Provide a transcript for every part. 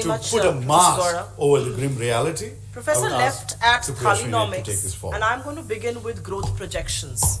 very to much, put a Professor mask Gaurav. over the grim reality. Professor I would ask left at Supriya Shrinate to take Thalinomics, this forward. and I'm going to begin with growth projections.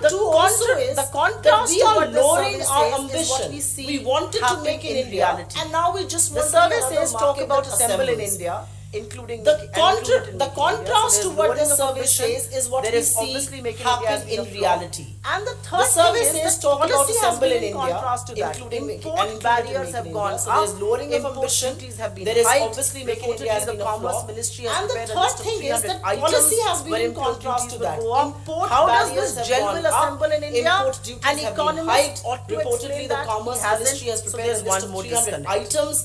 Number two also is the that contrast we to are what the lowering survey our says is ambition. what we see We wanted to happening make it in in reality. reality, and now we just The want survey to be another says talk market about that assemble in assembles. India, including The making- included in the making contrast India. So to there's what lowering the of survey ambition. says is what There we is see obviously making India happen as being in a reality. And the The third survey thing is says that talk about policy has assemble been in in India, contrast to that. including Import and barriers making have in gone India. So up. there's lowering of Import ambition. duties have been There is hiked. obviously making Reportedly, India has the been a Commerce flop. Ministry has And the prepared a third list of thing is 300 that policy items has been where in import contrast duties to will that. go up. Import How does barriers this have general gone up. assemble in India? Import duties An have been economist hiked. ought to Reportedly, explain the that. Commerce He hasn't. Ministry has So prepared there's a list one of more 300 disconnect. items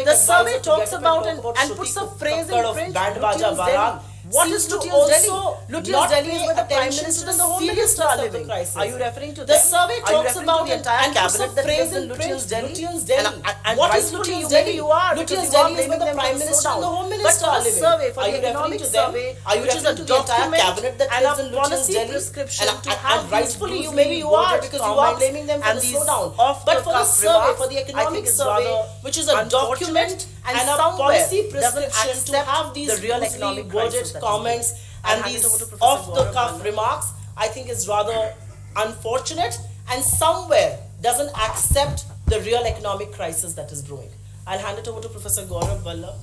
economic The survey advisor to talks get up about and talk and about puts a Shruti phrase Kakkad in of French, Band Baja Lutyens Baran. Delhi. What seems is to Lutyens Delhi? also Lutyens not Delhi is pay where the Prime attention Minister to and the Home seriousness Minister are of the living. crisis. Are you referring to The them? survey Are you talks referring about to the entire and puts a cabinet that phrase lives in in Lutyens French, Delhi? Lutyens Delhi. And What is rightfully Lutyens you, maybe Delhi? you are, because Lutyens you are Delhi is blaming where the them Prime for the Minister and the slowdown. Home But Minister for are the living. survey, for Are the you referring economic to them? survey, Are you which is a referring to the entire document cabinet that and lives a in Lutyens policy Delhi? prescription to And have these rightfully you, loosely maybe you are, worded because you are comments blaming them for and the these slowdown. off But the for the cuff survey, remarks, for the I think economic is survey, rather which is a document unfortunate and a somewhere policy doesn't prescription to accept have these the real loosely economic worded crisis that is comments going. I'll and hand it these over to Professor off the Gourav cuff Vallabh. remarks, I think is rather unfortunate and somewhere doesn't accept the real economic crisis that is brewing. I'll hand it over to Professor Gourav Vallabh.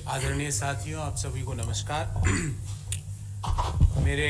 आदरणीय साथियों, आप सभी को नमस्कार। मेरे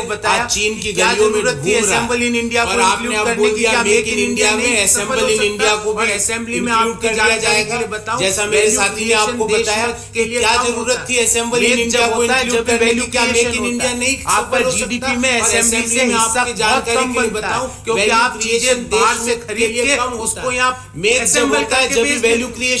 आज चीन की गलियों में घूम रहा है और आपने अब बोल दिया मेक इन इंडिया में असेंबल इन इंडिया को भी असेंबली में आपको दिया जाएगा। जैसा मेरे साथी ने आपको बताया कि क्या जरूरत थी असेंबल इन इंडिया को इंक्लूड करने की, क्या मेक इन इंडिया नहीं आपका जीडीपी में असेंबली से हिस्सा जानकारी के लिए बताऊं क्योंकि आप चीजें बाहर से खरीद के कम उसको यहाँ मेक जब होता है जब भी वैल्यू क्रिएशन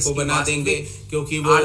को बना देंगे, क्योंकि वो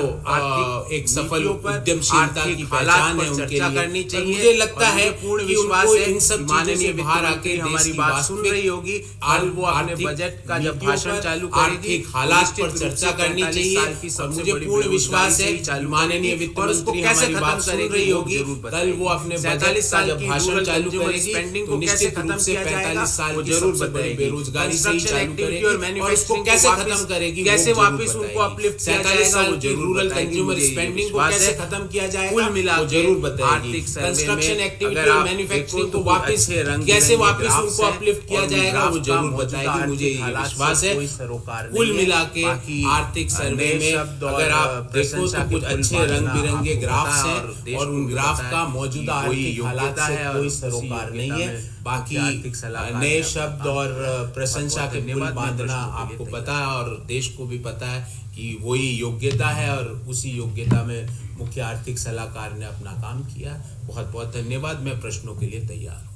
एक सफल उद्यमशीलता की पहचान है उनके लिए करनी चाहिए। मुझे लगता है पूर्ण कि विश्वास उनको है इन सब माननीय चीजों से बाहर आके हमारी बात सुन रही होगी और वो अपने बजट का जब भाषण चालू करेगी आर्थिक हालात पर चर्चा करनी चाहिए। और मुझे पूर्ण विश्वास है माननीय वित्त मंत्री हमारी बात सुन रही होगी, कल वो अपने बजट का जब भाषण चालू करेगी तो निश्चित रूप से 45 साल की सबसे बड़ी बेरोजगारी से ही चालू करेगी और उसको कैसे खत्म करेगी, कैसे वापस उनको अपलिफ्ट किया जाएगा, वो की जरूर रूरल बताएगी, कंज्यूमर मुझे ये स्पेंडिंग को विश्वास कैसे है। खत्म किया जाएगा कुल मिला वो के जरूर बताएगी। आर्थिक सर्वे कंस्ट्रक्शन में एक्टिविटी अगर और आप मैन्युफैक्चरिंग देखो को तो वापस अच्छे रंग कैसे बिरंगे वापस ग्राफ्स उनको हैं अपलिफ्ट किया और उन जाएगा ग्राफ वो का जरूर मौजूदा बताएगी, मुझे आर्थिक ये हालात विश्वास से है। कोई सरोकार कुल नहीं है। मिला के बाकी आर्थिक सर्वे नए में शब्द और अगर आप देखो प्रशंसा तो के कुछ पुल अच्छे बांधना रंग बिरंगे आपको ग्राफ्स पता है हैं देश और को उन भी ग्राफ पता है का कि मौजूदा वही आर्थिक हालात योग्यता से है और कोई उसी सरोकार नहीं योग्यता है। में बाकी आर्थिक सलाहकार नए ने अपना शब्द काम और किया। प्रशंसा बहुत के पुल धन्यवाद, मैं बांधना प्रश्नों के लिए आपको तैयार पता है और देश को भी पता है कि वही योग्यता है और उसी योग्यता में मुख्य आर्थिक सलाहकार ने अपना काम किया। बहुत बहुत धन्यवाद, मैं प्रश्नों के लिए तैयार हूँ।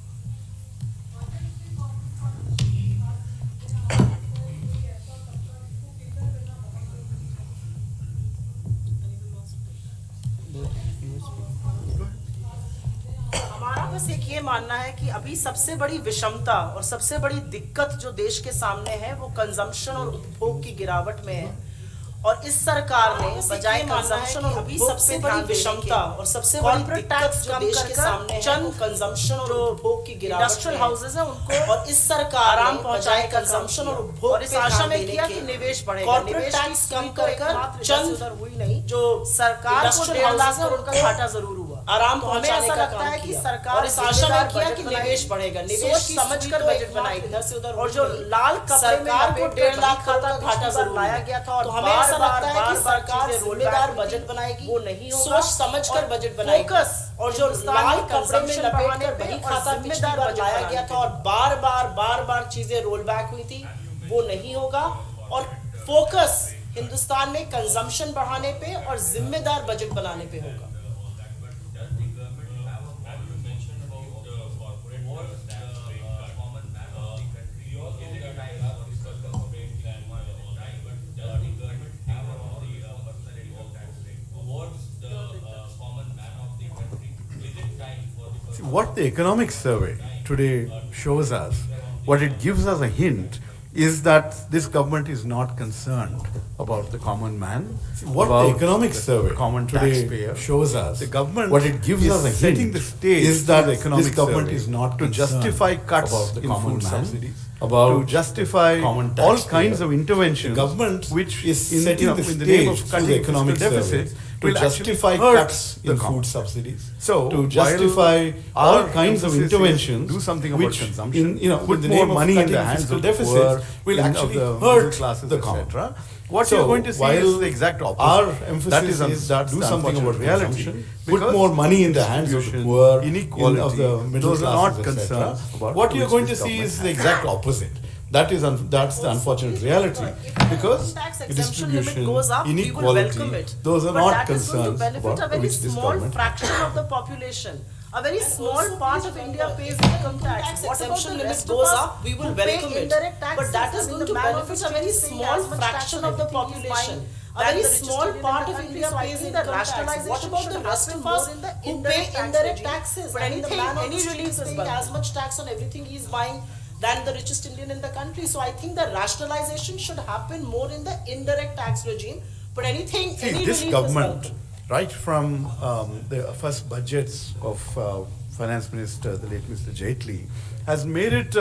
हमारा बस एक ये मानना है कि अभी सबसे बड़ी विषमता और सबसे बड़ी दिक्कत जो देश के सामने है वो कंजम्पशन और उपभोग की गिरावट में है और इस सरकार ने बजाय कंजम्पशन और अभी उपभोग सबसे पे बड़ी ध्यान विषमता देने के और सबसे बड़ी corporate दिक्कत tax जो कम देश कर के कर सामने है चंद वो कंजम्पशन और उपभोग की गिरावट इंडस्ट्रियल में है। हाउसेज है उनको और इस सरकार आराम ने पहुंचाए बजाय कंजम्पशन और उपभोग और इस पे आशा ध्यान में देने किया के कि निवेश बढ़ेगा। कॉर्पोरेट निवेश टैक्स की कम तो एक कर मात्र चंद इधर हुई नहीं जो सरकार को इंडस्ट्रियल 1.5 लाख हाउसेज करोड़ का घाटा जरूर हुआ। आराम तो हमें पहुंचाने ऐसा का लगता काम है कि किया सरकार और इस आशा में किया कि जिम्मेदार निवेश बजट बढ़ेगा, बनाएगी, निवेश सोच की समझ सुई कर तो बजट एक बनाएगी। मात्र इधर से उधर और हुई जो नहीं। लाल कपड़े में सरकार को लपेट कर 1.5 लाख करोड़ का पिछली घाटा बार जरूर लाया हुआ। गया था और तो हमें ऐसा लगता है कि बार सरकार चीजें रोल जिम्मेदार बैक बजट हुई। बनाएगी, वो नहीं होगा। सोच समझ कर और बजट बनाएगी। फोकस और जो लाल कपड़े में लपेट कर पे वही और खाता पिछली जिम्मेदार बार बजट लाया बनाने गया पे। था और बार बार चीजें रोल बैक हुई थी, वो नहीं होगा। और फोकस हिंदुस्तान में कंजम्पशन बढ़ाने पे और जिम्मेदार बजट बनाने पे होगा। See, what the economic survey today shows us, what it gives us a hint, is that this government is not concerned about the common man. What the economic survey common today taxpayer shows us, the government what it gives is us a setting hint the stage is that for the economic this government survey is not to concerned justify cuts about the in common food man, subsidies, about to justify common all taxpayer. kinds of interventions, The government which is in, setting the in the name of stage cutting through the economic fiscal survey deficit to will actually justify hurt cuts the in common. food subsidies. So, to while justify all our kinds of emphasis is interventions, do something about which consumption, put in the more name of money in cutting the hands fiscal of the deficits, poor, will of actually the hurt middle classes, the common. etc. What So, you're going to see while is the exact opposite. our emphasis that is, is that's do the something about unfortunate reality. consumption, put Because more money in the hands of the distribution, poor, inequality, of the middle those are classes, not etc. concerns about What you're which going to this see government is the exact opposite. That's the unfortunate reality, because tax the exemption limit distribution, goes up, we will welcome inequality, it. those are But not that is going to concerns benefit a about very which this small government. fraction of the population. A very small part of India pays income tax. What about Exemption the limit rest goes of us up, we will who pay welcome it. indirect taxes? But that is I mean, going the to man of benefit the a very street is paying small as much tax fraction on of the everything he's population. buying. A very richest small Indian in part the of country. India So I pays think income the tax. rationalization What about should the rest happen of more us in the who pay indirect tax indirect regime? taxes? But I mean, the anything, man on any the street relief is is paying welcome. as much tax on everything he is buying than the richest Indian in the country. So I think the rationalization should happen more in the indirect tax regime. But anything, See, any this relief government, is welcome. right from the first budgets of Finance Minister, the late Mr. Jaitley, has made it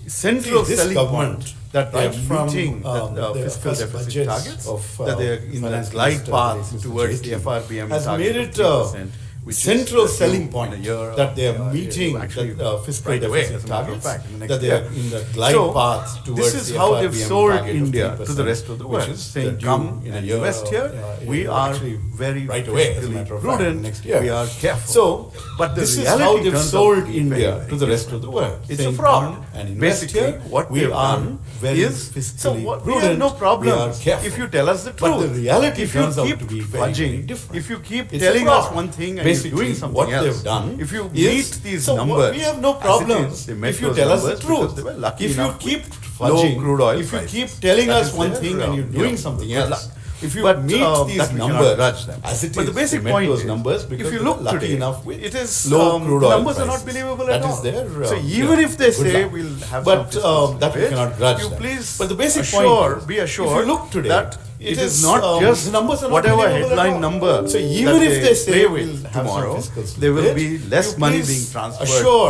central this selling government, point that they right are from, meeting the the fiscal first deficit budgets targets, of, that they are in the Finance glide Minister, path Mr. towards the Jaitley, FRBM has target made of it 3%, which central is selling due point in a year, that they are meeting actually the fiscal right away, deficit as a matter of targets, fact, in the next that they are year. in the glide So, path towards this is the how they've FRBM sold target of India to 3%, the rest of the which world, is saying, due come in a and year, invest here. We are actually very right away, as a fiscally matter of fact, prudent. next year. We are careful. So, but the this is reality how they've turns out sold to be India very, very to the rest of different. the world. It's a saying, fraud. come and invest Basically, here. what we they've are done very is fiscally we have prudent. no problem We are careful. if you tell us the truth. But the reality if you turns out keep to be very, fudging, very different. if you keep It's a telling us fraud. one thing and Basically, you're doing something what else, they've done if you is- meet these so numbers, we have no as it problem is, they if met you those tell us the numbers because truth. they were lucky If you enough keep with low fudging, crude oil if you prices. keep telling That us is one their, thing and you're doing something good luck. else, if you But, meet these that we cannot numbers grudge them. as it But is, the basic they met point those is, numbers because if you they look were lucky today, enough with it is low crude the oil numbers are not prices. believable That at is all. their, so you even know, if they good say luck. we'll have But some fiscal that we leverage, cannot grudge you them. please But the basic assure, point is, be assured if you look today that it is not just numbers are not whatever believable at headline all. number. So even that if they say play we'll with have tomorrow, some fiscal there will slippage, be less you money please being transferred.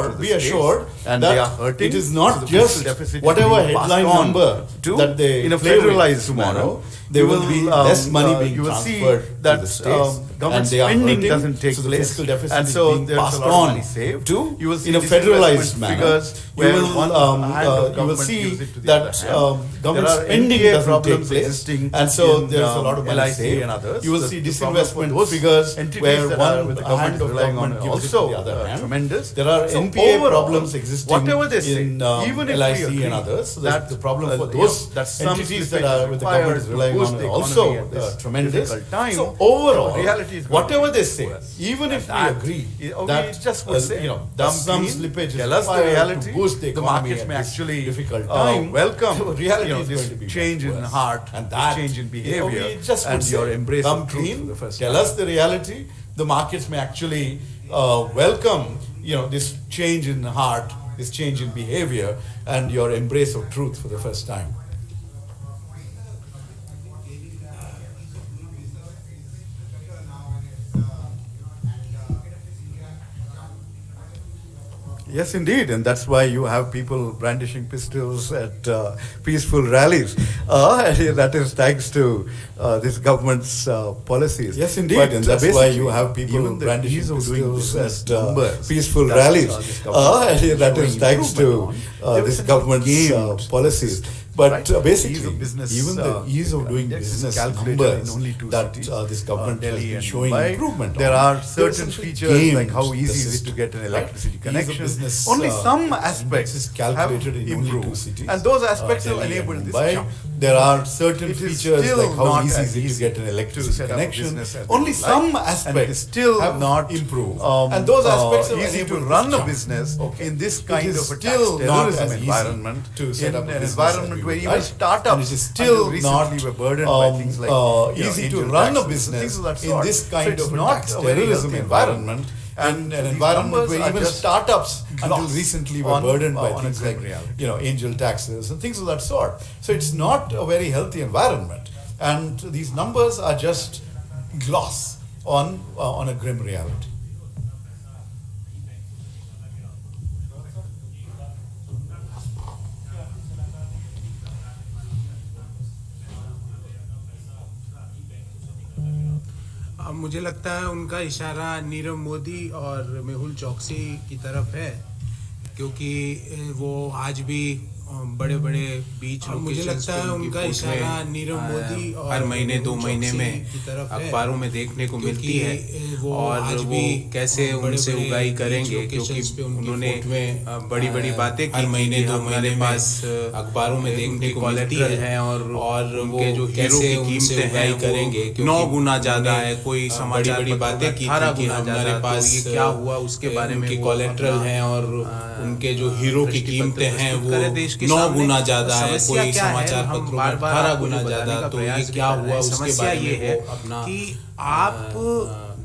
to the be states, assured and that they are hurting. it is so not the just fiscal deficit is whatever being passed headline on number to that they in a play with federalized tomorrow. manner. There will be less money being you will see transferred that to the states, government and they are spending hurting, doesn't take so the place, fiscal deficit and is so being there's passed a lot of on money saved. to You will see in a disinvestment federalized manner. figures You where will one hand of you will government see gives it to the that other hand. government There are spending NPA doesn't take problems place, existing and so in, there's a lot of money LIC saved. and others. You will The see problem disinvestment for those figures entities where that are one with the hand government of relying on government gives it also to the other hand. tremendous. There are So NPA overall, problems existing whatever they say, in even if LIC we agree and others. So that the problem for you know, those that some entities that slippage are is with the government is required to relying boost on the are also economy at this tremendous. difficult time, So overall, the reality is going whatever to be they say, worse. even if we that agree we that just would say, you know that come some clean, slippage is tell us the required reality. to boost the The economy markets at may this actually difficult time. welcome the reality you know, is this going to be change in worse. heart, and this that change in you know, behavior, we just and would your say, embrace come of truth clean, for the first tell time. us the reality. The markets may actually welcome this change in heart, this change in behavior, and your embrace of truth for the first time. Yes, indeed, and that's why you have people brandishing pistols at peaceful rallies. That is thanks to this government's policies. Yes, indeed, But, and that's why you basically, have people even the brandishing ease of doing pistols business at numbers peaceful that, rallies. this government That is showing thanks to improvement on. this They government's gained policies. system, But right? The basically, ease of business, even the ease of doing this is business calculated numbers in only two that cities, this government has Delhi been and showing Mumbai. improvement There on. are They've certain essentially features like gained how the easy is it to system, get an right? electricity Ease of connection. business, Only some aspects is calculated have in only two improved, cities, and those aspects have Delhi and enabled this Mumbai. jump. There are certain It is features still like how not easy as is it to easy get an to electricity set up a connection. business as Only they some like, and aspects it is still have not improved, and those aspects have easy to enabled run this a jump. business Okay. in this It kind is of a still tax not terrorism as easy environment, to set in up a an business environment as we where would even like. startups And it is still until not recently were burdened by things like easy to angel run a taxes, business things of that in sort. this So kind it's of a not tax a very terrorism healthy environment, and an these environment numbers where are even just startups until gloss recently were on- burdened by on a things grim like reality. angel taxes and things of that sort. So it's not a very healthy environment, and these numbers are just gloss on a grim reality. मुझे लगता है उनका इशारा नीरव मोदी और मेहुल चौकसी की तरफ है, क्योंकि वो आज भी बड़े बड़े बीच मुझे लगता है उनका इशारा नीरव मोदी और हर महीने 2 महीने में की तरफ है, अखबारों में देखने को मिलती है, वो और आज वो भी कैसे उनसे बड़े-बड़े उगाई बीच करेंगे, लोकेशंस पे क्योंकि उनकी उन्होंने फोटोएं, बड़ी बड़ी बातें की हर महीने कि 2 हमारे महीने में पास अखबारों में देखने को मिलती कोलेट्रल है, हैं और उनके वो जो हीरो कैसे की उनसे कीमतें उगाई हैं करेंगे, वो 9 गुना ज्यादा उन्होंने है, कोई बड़ी समाचार बड़ी बातें की थी 18 कि गुना हमारे ज्यादा, पास तो ये क्या हुआ उसके बारे में उनके वो कोलेट्रल अपना, हैं और उनके जो हीरो की कीमतें हैं वो देश के 9 सामने। गुना ज्यादा है, समस्या कोई क्या है, समाचार हम पत्रों में बार-बार 18 आपको गुना जो बताने ज्यादा, का तो ये प्रयास क्या कर रहे हुआ हैं। उसके समस्या बारे ये में है वो अपना कि आप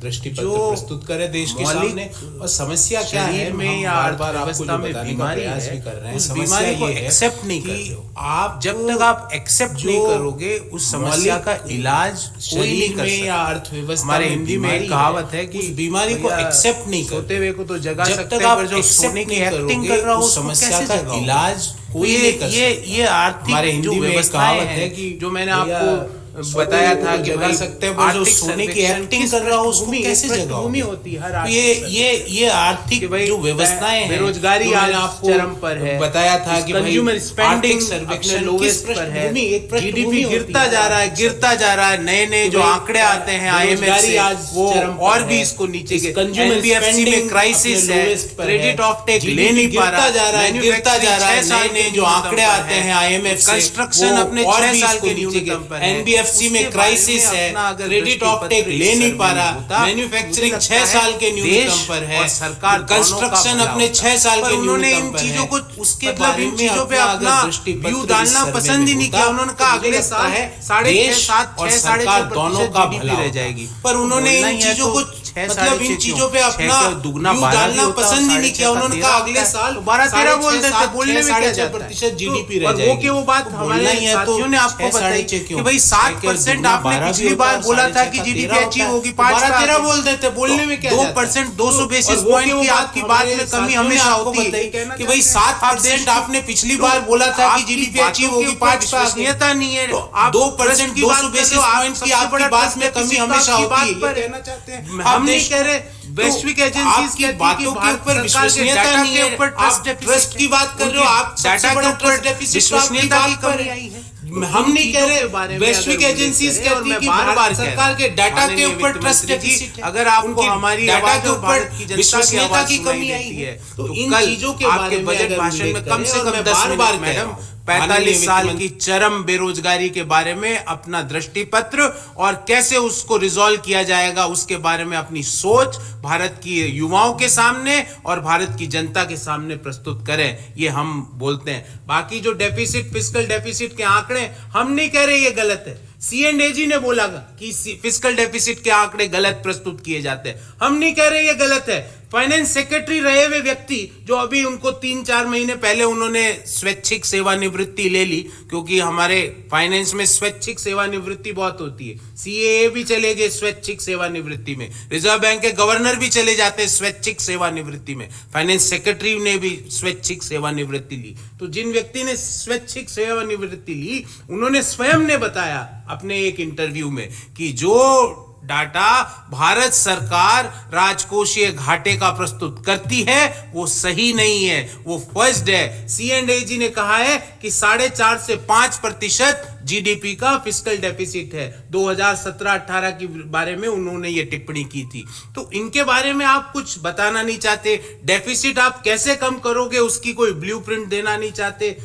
दृष्टिपत्र जो प्रस्तुत करें देश के मौलिक सामने। और समस्या क्या है, शरीर में हम या बार-बार आपको अर्थव्यवस्था जो में बताने का बीमारी प्रयास है, भी कर रहे हैं, उस समस्या बीमारी को ये है एक्सेप्ट नहीं कि करते हो। आप जब तक आप एक्सेप्ट नहीं करोगे उस समस्या का इलाज कोई नहीं शरीर कर में या सकता। अर्थव्यवस्था हमारे में हिंदी में बीमारी एक कहावत है कि उस बीमारी को भैया एक्सेप्ट नहीं सोते करते। हुए को तो जगा जब सकते तक हैं, आप पर जो एक्सेप्ट सोने की नहीं एक्टिंग करोगे, कर रहा हो उस उसको समस्या कैसे का जगाओगे? इलाज कोई ये नहीं कर ये सकता। ये आर्थिक हमारे जो हिंदी में एक व्यवस्थाएं कहावत हैं है कि जो मैंने भैया आपको बताया था कि जगा भाई सकते हैं, पर जो आर्थिक सोने की सर्वेक्षण एक्टिंग किस कर रहा हो उसको पृष्ठभूमि- कैसे एक पृष्ठभूमि जगाओगे? होती है हर तो आर्थिक ये आर्थिक कि भाई जो व्यवस्थाएं हैं, बेरोजगारी जो मैंने आज आपको चरम पर है, बताया था कि भाई कंज्यूमर स्पेंडिंग आर्थिक सर्वेक्षण किस लोवेस्ट पर है, पृष्ठभूमि, एक पृष्ठभूमि जीडीपी होती गिरता है। जा रहा है, गिरता जा रहा है, नए नए कि जो भाई आंकड़े आते हैं आईएमएफ बेरोजगारी से आज वो चरम पर और भी है। इसको नीचे इस के consumer एनबीएफसी spending में क्राइसिस अपने है, lowest पर क्रेडिट है। ऑफ टेक GDP ले नहीं पा गिरता रहा, जा रहा है, गिरता जा रहा है, मैन्युफैक्चरिंग 6 साल नए-नए के जो न्यूनतम आंकड़े पर आते हैं IMF से, कंस्ट्रक्शन वो अपने और 6 भी साल इसको के नीचे न्यूनतम पर है। NBFC में उसके क्राइसिस बारे में है, अपना अगर क्रेडिट ऑफ टेक दृष्टिपत्र ले नहीं इस पा रहा, सर्वे में होता, मैन्युफैक्चरिंग मुझे 6 लगता साल के है न्यूनतम देश पर है, और सरकार कंस्ट्रक्शन दोनों का अपने भला 6 साल पर के उन्होंने इन न्यूनतम पर चीजों है। को उसके मतलब बारे इन में चीजों पे अपना अपना अगर दृष्टिपत्र व्यू इस डालना सर्वे पसंद में ही नहीं होता, किया। उन्होंने कहा तो मुझे अगले लगता साल है 6.5 देश 7 और 6 सरकार 6.5% दोनों का GDP भला रह होता। जाएगी। पर उन्होंने बोलना इन ही है चीजों तो को मतलब इन चीजों पे अपना व्यू डालना पसंद ही नहीं किया। उन्होंने कहा अगले साल 12-13 बोल देते, बोलने में क्या जाता है? 6.5% GDP रह और जाएगी। वो की वो बात तो हमारे बोलना ही है तो साथियों ने आपको बताई 6.5 कि भाई 7% आपने पिछली बार बोला था कि GDP अचीव होगी, 12-13 बोल देते, बोलने में क्या जाता है? 2% 200 बेसिस पॉइंट की आपकी बात में कमी हमेशा होती है कि भाई 7% आपने पिछली बार बोला था कि GDP अचीव होगी, 5 पे आ गई। विश्वसनीयता नहीं है। आप 2% 200 बेसिस पॉइंट की आपकी बात में कमी हमेशा होती है, ये कहना चाहते हैं। हम नहीं कह रहे, वैश्विक एजेंसीज की बातों के ऊपर विश्वसनीयता नहीं है, आप ट्रस्ट की बात कर रहे हो, आप सबसे बड़ा ट्रस्ट डेफिसिट विश्वसनीयता की कमी आई है। हम नहीं कह रहे, वैश्विक एजेंसीज कहती है कि भारत सरकार के डाटा के ऊपर ट्रस्ट डेफिसिट है। अगर आपको हमारी डाटा आवाज के और ऊपर भारत की जनता की विश्वसनीयता आवाज की सुनाई कमी आई देती है, है, तो तो इन कल चीजों के आपके बारे में बजट अगर भाषण में उल्लेख कम से करें, और कम मैं 10 बार-बार मिनट कह रहा मैडम हूं, 45 साल माननीय की चरम बेरोजगारी के बारे में अपना दृष्टि पत्र और कैसे उसको रिजॉल्व किया जाएगा उसके बारे में अपनी सोच भारत की युवाओं के सामने और भारत की जनता के सामने प्रस्तुत करें, ये हम बोलते हैं। बाकी जो डेफिसिट, फिस्कल डेफिसिट के आंकड़े, हम नहीं कह रहे ये गलत है। CNAG ने बोला कि फिस्कल डेफिसिट के आंकड़े गलत प्रस्तुत किए जाते हैं, हम नहीं कह रहे ये गलत है। फाइनेंस सेक्रेटरी रहे हुए व्यक्ति जो अभी उनको 3-4 महीने पहले उन्होंने स्वैच्छिक सेवानिवृत्ति ले ली, क्योंकि हमारे फाइनेंस में स्वैच्छिक सेवानिवृत्ति बहुत होती है। CAA भी चले गए स्वैच्छिक सेवानिवृत्ति में, रिजर्व बैंक के गवर्नर भी चले जाते हैं स्वैच्छिक सेवानिवृत्ति में, फाइनेंस सेक्रेटरी ने भी स्वैच्छिक सेवानिवृत्ति ली। तो जिन व्यक्ति ने स्वैच्छिक सेवानिवृत्ति ली, उन्होंने स्वयं ने बताया अपने एक इंटरव्यू में कि जो डाटा भारत सरकार राजकोषीय घाटे का प्रस्तुत करती है वो सही नहीं है, वो फर्स्ट है। CNAG ने कहा है कि 4.5 से 5% GDP का फिस्कल डेफिसिट है। 2017-18 के बारे में उन्होंने ये टिप्पणी की थी। तो इनके बारे में आप कुछ बताना नहीं चाहते, डेफिसिट आप कैसे कम करोगे उसकी कोई ब्लूप्रिंट देना नहीं चाहते।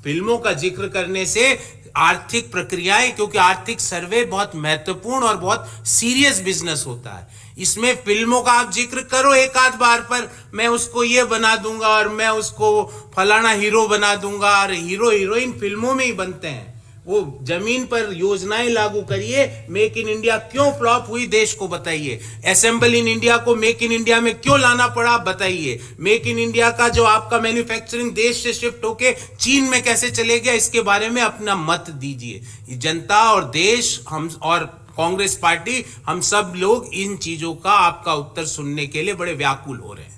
फिल्मों का जिक्र करने से आर्थिक प्रक्रियाएं, क्योंकि आर्थिक सर्वे बहुत महत्वपूर्ण और बहुत सीरियस बिजनेस होता है, इसमें फिल्मों का आप जिक्र करो एक आध बार पर, मैं उसको ये बना दूंगा और मैं उसको फलाना हीरो बना दूंगा, और हीरो हीरोइन फिल्मों में ही बनते हैं। वो जमीन पर योजनाएं लागू करिए। मेक इन इंडिया क्यों फ्लॉप हुई, देश को बताइए। असेंबल इन इंडिया को मेक इन इंडिया में क्यों लाना पड़ा, बताइए। मेक इन इंडिया का जो आपका मैन्युफैक्चरिंग देश से शिफ्ट होके चीन में कैसे चले गया, इसके बारे में अपना मत दीजिए। जनता और देश, हम और कांग्रेस पार्टी, हम सब लोग इन चीजों का आपका उत्तर सुनने के लिए बड़े व्याकुल हो रहे हैं।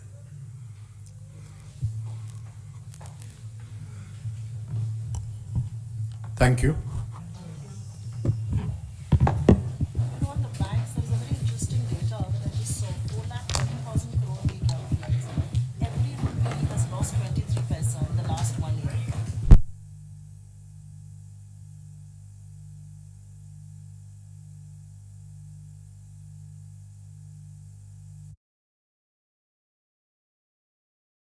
Thank you.